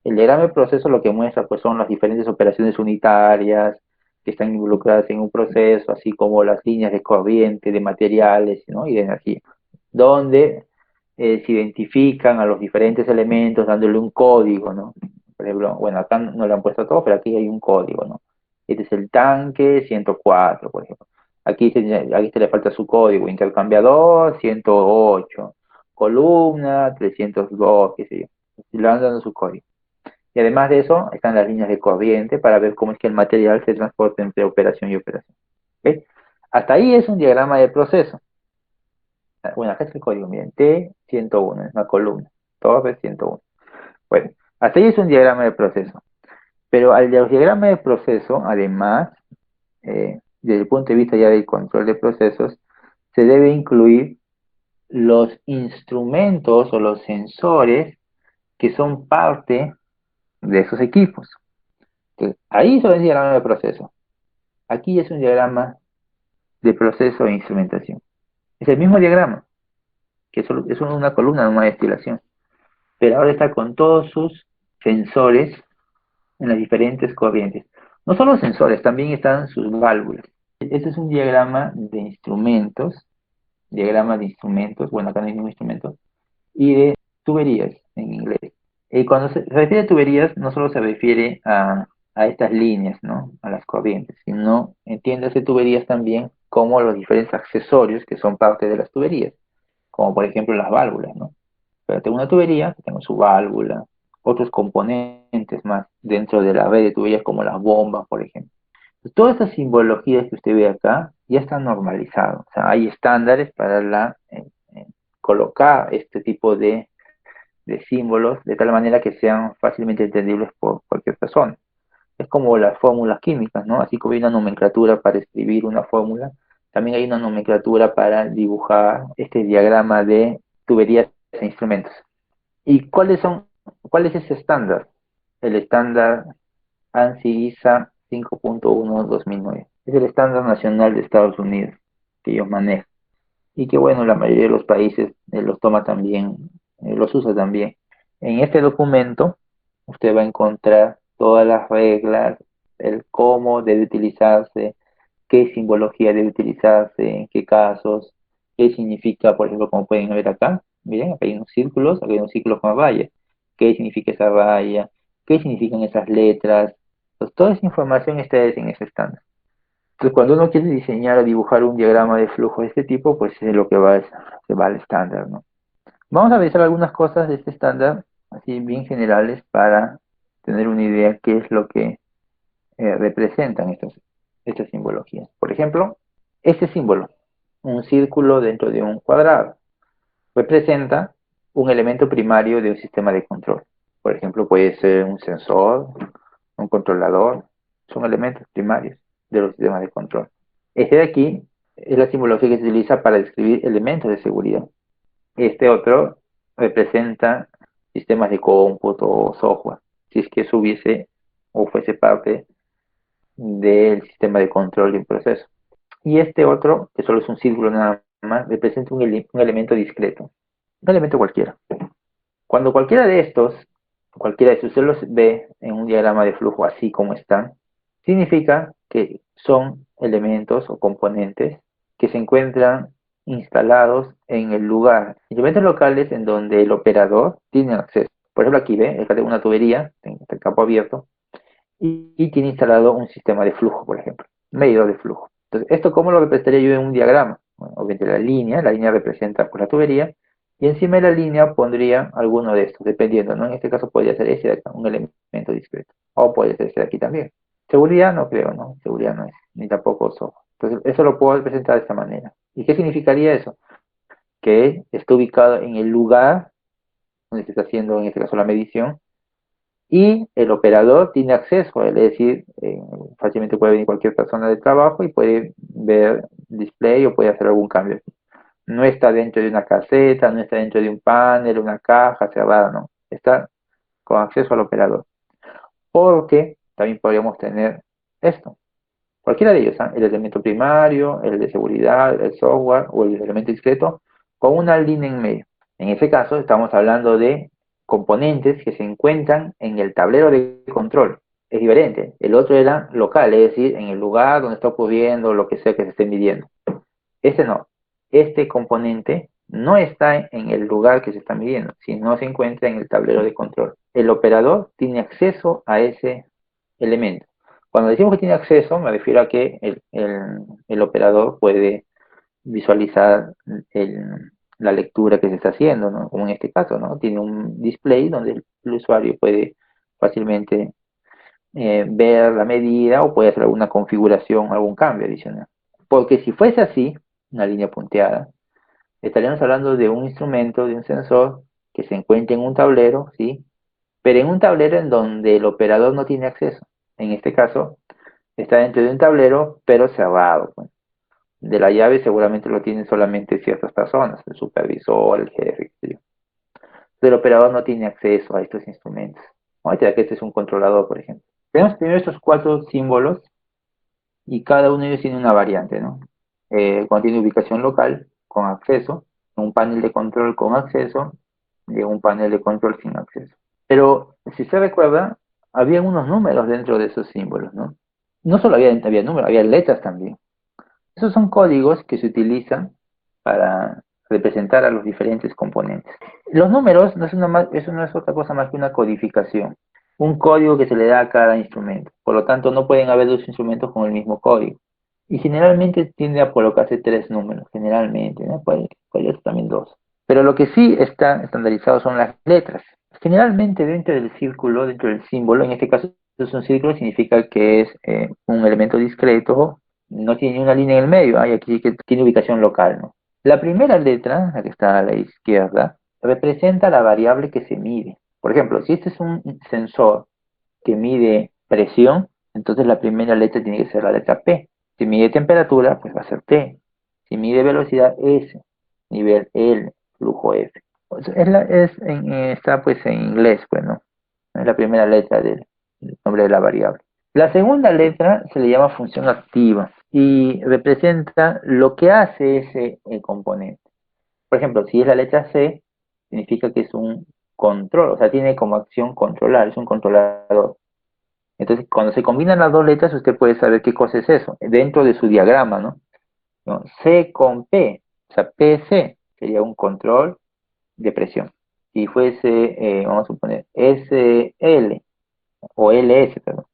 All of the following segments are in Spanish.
El diagrama de proceso lo que muestra pues son las diferentes operaciones unitarias que están involucradas en un proceso, así como las líneas de corriente, de materiales, ¿no? y de energía, donde se identifican a los diferentes elementos dándole un código, ¿no? Por ejemplo, bueno, acá no le han puesto todo, pero aquí hay un código, ¿no? Este es el tanque 104, por ejemplo. Aquí se le falta su código, intercambiador 108, columna 302, qué sé yo. Le van dando su código. Y además de eso, están las líneas de corriente para ver cómo es que el material se transporta entre operación y operación. ¿Ok? Hasta ahí es un diagrama de proceso. Bueno, acá está el código, miren, T101, es una columna, torre 101. Bueno, hasta ahí es un diagrama de proceso. Pero al diagrama de proceso, además, desde el punto de vista ya del control de procesos, se debe incluir los instrumentos o los sensores que son parte de esos equipos. Entonces, ahí solo es diagrama de proceso. Aquí es un diagrama de proceso e instrumentación. Es el mismo diagrama, que es una columna de una destilación, pero ahora está con todos sus sensores en las diferentes corrientes. No solo sensores, también están sus válvulas. Este es un diagrama de instrumentos, bueno, acá no hay ningún instrumento, y de tuberías en inglés. Y cuando se refiere a tuberías, no solo se refiere a estas líneas, ¿no? A las corrientes, sino entiéndase tuberías también como los diferentes accesorios que son parte de las tuberías, como por ejemplo las válvulas, ¿no? Pero tengo una tubería, tengo su válvula, otros componentes más dentro de la red de tuberías como las bombas, por ejemplo. Todas estas simbologías que usted ve acá ya están normalizadas. O sea, hay estándares para colocar este tipo de símbolos de tal manera que sean fácilmente entendibles por cualquier persona. Es como las fórmulas químicas, ¿no? Así como hay una nomenclatura para escribir una fórmula, también hay una nomenclatura para dibujar este diagrama de tuberías e instrumentos. ¿Y cuál es ese estándar? El estándar ANSI-ISA 5.1-2009. Es el estándar nacional de Estados Unidos que ellos manejan. Y que bueno, la mayoría de los países los toma también, los usa también. En este documento usted va a encontrar todas las reglas, el cómo debe utilizarse, qué simbología debe utilizarse, en qué casos, qué significa, por ejemplo, como pueden ver acá, miren, acá hay unos círculos, acá hay unos círculos con rayas, qué significa esa raya, qué significan esas letras, pues toda esa información está en ese estándar. Entonces, cuando uno quiere diseñar o dibujar un diagrama de flujo de este tipo, pues es lo que se va al estándar, ¿no? Vamos a revisar algunas cosas de este estándar, así bien generales, para tener una idea qué es lo que representan estas simbologías. Por ejemplo, este símbolo, un círculo dentro de un cuadrado, representa un elemento primario de un sistema de control. Por ejemplo, puede ser un sensor, un controlador, son elementos primarios de los sistemas de control. Este de aquí es la simbología que se utiliza para describir elementos de seguridad. Este otro representa sistemas de cómputo o software, si es que eso hubiese o fuese parte del sistema de control de un proceso. Y este otro, que solo es un círculo nada más, representa un elemento discreto, un elemento cualquiera. Cuando cualquiera de estos se los ve en un diagrama de flujo así como están, significa que son elementos o componentes que se encuentran instalados en el lugar, instrumentos locales en donde el operador tiene acceso. Por ejemplo, aquí ve, acá tengo una tubería, tengo el campo abierto, y tiene instalado un sistema de flujo, por ejemplo, un medidor de flujo. Entonces, ¿esto cómo lo representaría yo en un diagrama? Bueno, obviamente la línea representa por la tubería, y encima de la línea pondría alguno de estos, dependiendo, ¿no? En este caso podría ser ese de acá, un elemento discreto, o puede ser ese de aquí también. Seguridad no creo, ¿no? Seguridad no es, ni tampoco software. Entonces, eso lo puedo representar de esta manera. ¿Y qué significaría eso? Que está ubicado en el lugar donde se está haciendo, en este caso, la medición, y el operador tiene acceso a él, es decir, fácilmente puede venir cualquier persona de trabajo y puede ver display o puede hacer algún cambio. No está dentro de una caseta, no está dentro de un panel, una caja cerrada, no. Está con acceso al operador. Porque también podríamos tener esto. Cualquiera de ellos, ¿ah? El elemento primario, el de seguridad, el software o el elemento discreto, con una línea en medio. En ese caso estamos hablando de componentes que se encuentran en el tablero de control. Es diferente. El otro era local, es decir, en el lugar donde está ocurriendo lo que sea que se esté midiendo. Este no. Este componente no está en el lugar que se está midiendo, sino se encuentra en el tablero de control. El operador tiene acceso a ese elemento. Cuando decimos que tiene acceso, me refiero a que el operador puede visualizar la lectura que se está haciendo, ¿no? Como en este caso, ¿no? Tiene un display donde el usuario puede fácilmente ver la medida o puede hacer alguna configuración, algún cambio adicional. Porque si fuese así, una línea punteada, estaríamos hablando de un instrumento, de un sensor que se encuentra en un tablero, ¿sí? Pero en un tablero en donde el operador no tiene acceso. En este caso, está dentro de un tablero, pero cerrado, pues. De la llave seguramente lo tienen solamente ciertas personas, el supervisor, el jefe, qué sé yo. El operador no tiene acceso a estos instrumentos. Vamos a decir que este es un controlador, por ejemplo. Tenemos primero estos cuatro símbolos y cada uno de ellos tiene una variante, ¿no? Cuando tiene ubicación local con acceso, un panel de control con acceso y un panel de control sin acceso. Pero si se recuerda, había unos números dentro de esos símbolos, ¿no? No solo había números, había letras también. Esos son códigos que se utilizan para representar a los diferentes componentes. Los números no es eso no es otra cosa más que una codificación, un código que se le da a cada instrumento. Por lo tanto, no pueden haber dos instrumentos con el mismo código. Y generalmente tiende a colocarse tres números, generalmente, ¿no? Puede ser también dos. Pero lo que sí está estandarizado son las letras. Generalmente dentro del círculo, dentro del símbolo, en este caso es un círculo, significa que es un elemento discreto, no tiene ni una línea en el medio, hay aquí que tiene ubicación local, ¿no? La primera letra, la que está a la izquierda, representa la variable que se mide. Por ejemplo, si este es un sensor que mide presión, entonces la primera letra tiene que ser la letra P. Si mide temperatura, pues va a ser T. Si mide velocidad, S. Nivel L, flujo F. Está pues en inglés, pues, ¿no? Es la primera letra del nombre de la variable. La segunda letra se le llama función activa y representa lo que hace ese componente. Por ejemplo, si es la letra C, significa que es un control, o sea, tiene como acción controlar, es un controlador. Entonces, cuando se combinan las dos letras, usted puede saber qué cosa es eso, dentro de su diagrama, ¿no? ¿No? C con P, o sea, PC sería un control de presión. Si fuese, vamos a suponer, SL o LS, perdón,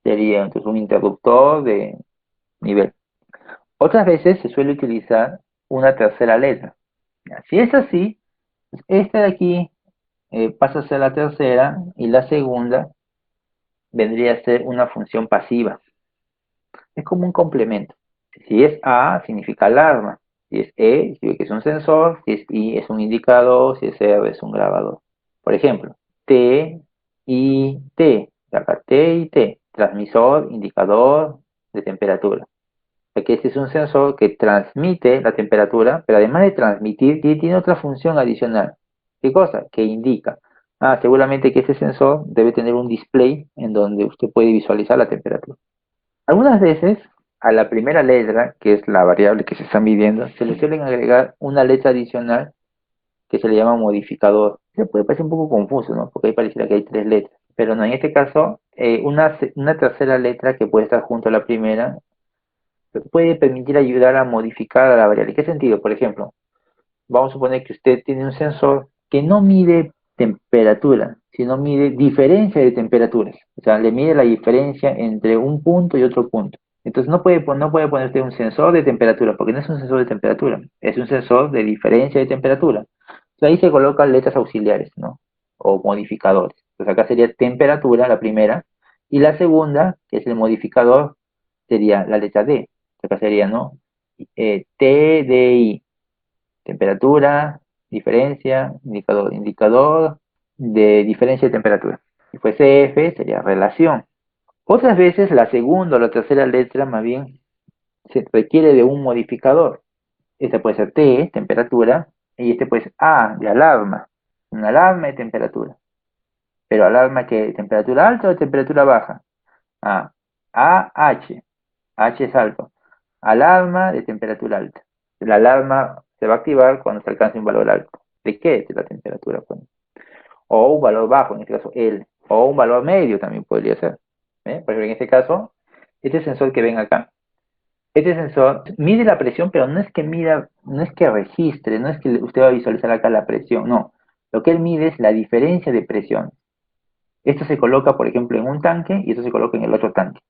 sería entonces un interruptor de nivel. Otras veces se suele utilizar una tercera letra. Si es así, esta de aquí pasa a ser la tercera y la segunda vendría a ser una función pasiva. Es como un complemento. Si es A, significa alarma. Si es E, significa que es un sensor. Si es I, es un indicador. Si es R, es un grabador. Por ejemplo, T, I, T. Acá T y T. Transmisor, indicador de temperatura. Aquí este es un sensor que transmite la temperatura, pero además de transmitir, tiene otra función adicional. ¿Qué cosa? Que indica. Seguramente que ese sensor debe tener un display en donde usted puede visualizar la temperatura. Algunas veces a la primera letra, que es la variable que se está midiendo, se le suelen agregar una letra adicional que se le llama modificador. Se puede parecer un poco confuso, ¿no? Porque ahí pareciera que hay tres letras. Pero no, en este caso, una tercera letra que puede estar junto a la primera puede permitir ayudar a modificar a la variable. ¿En qué sentido? Por ejemplo, vamos a suponer que usted tiene un sensor que no mide temperatura, sino mide diferencia de temperaturas. O sea, le mide la diferencia entre un punto y otro punto. Entonces no puede poner usted un sensor de temperatura, porque no es un sensor de temperatura, es un sensor de diferencia de temperatura. Entonces ahí se colocan letras auxiliares, ¿no? O modificadores. Entonces acá sería temperatura, la primera, y la segunda, que es el modificador, sería la letra D. Acá sería, ¿no? TDI, temperatura, diferencia, indicador de diferencia de temperatura. Si fuese F, sería relación. Otras veces la segunda o la tercera letra más bien se requiere de un modificador. Este puede ser T, temperatura, y este puede ser A, de alarma. Una alarma de temperatura. Pero alarma que temperatura alta o temperatura baja. A, H. H es alto. Alarma de temperatura alta. La alarma se va a activar cuando se alcance un valor alto. ¿De qué? De la temperatura. Pues. o un valor bajo, en este caso L, o un valor medio también podría ser. Por ejemplo, en este caso, este sensor que ven acá, este sensor mide la presión, pero no es que mida, no es que registre, no es que usted va a visualizar acá la presión, no. Lo que él mide es la diferencia de presión. Esto se coloca, por ejemplo, en un tanque y esto se coloca en el otro tanque.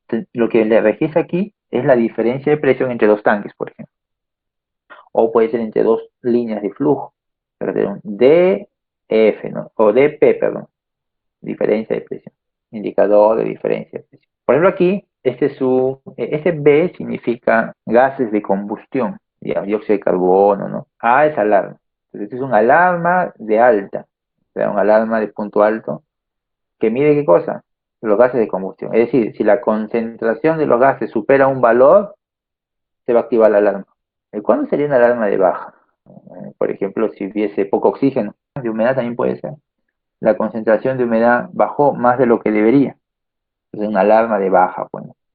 Entonces, lo que le registra aquí es la diferencia de presión entre dos tanques, por ejemplo. O puede ser entre dos líneas de flujo. Perdón, DF, ¿no? O DP, perdón. Diferencia de presión. Indicador de diferencia de presión. Por ejemplo, aquí, este B significa gases de combustión, ya, dióxido de carbono, ¿no? A es alarma. Entonces, este es una alarma de alta, o sea, una alarma de punto alto, que mide qué cosa? Los gases de combustión. Es decir, si la concentración de los gases supera un valor, se va a activar la alarma. ¿Cuándo sería una alarma de baja? Por ejemplo, si hubiese poco oxígeno, de humedad también puede ser. La concentración de humedad bajó más de lo que debería. Es una alarma de baja.